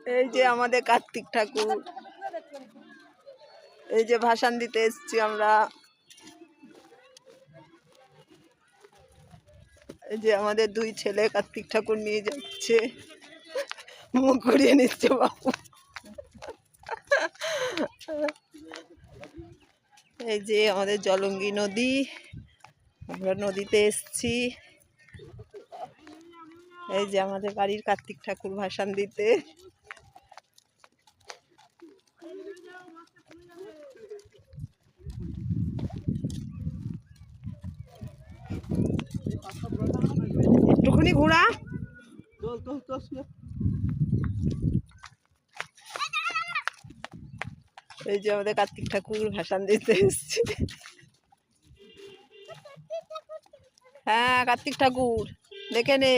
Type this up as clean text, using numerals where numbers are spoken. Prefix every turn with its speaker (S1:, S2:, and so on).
S1: এই যে আমাদের কার্তিক ঠাকুর, এই যে ভাসান দিতে এসছি আমরা। এই যে আমাদের দুই ছেলে কার্তিক ঠাকুর নিয়ে যাচ্ছে, মুখ ঘুরিয়ে নিচ্ছে বাবু। এই যে আমাদের জলঙ্গি নদী, আমরা নদীতে এসছি। এই যে আমাদের বাড়ির কার্তিক ঠাকুর ভাসান দিতে। একটুখানি ঘোরা। এই যে আমাদের কার্তিক ঠাকুর ভাসান দিতে এসছে। হ্যাঁ কার্তিক ঠাকুর দেখে নে।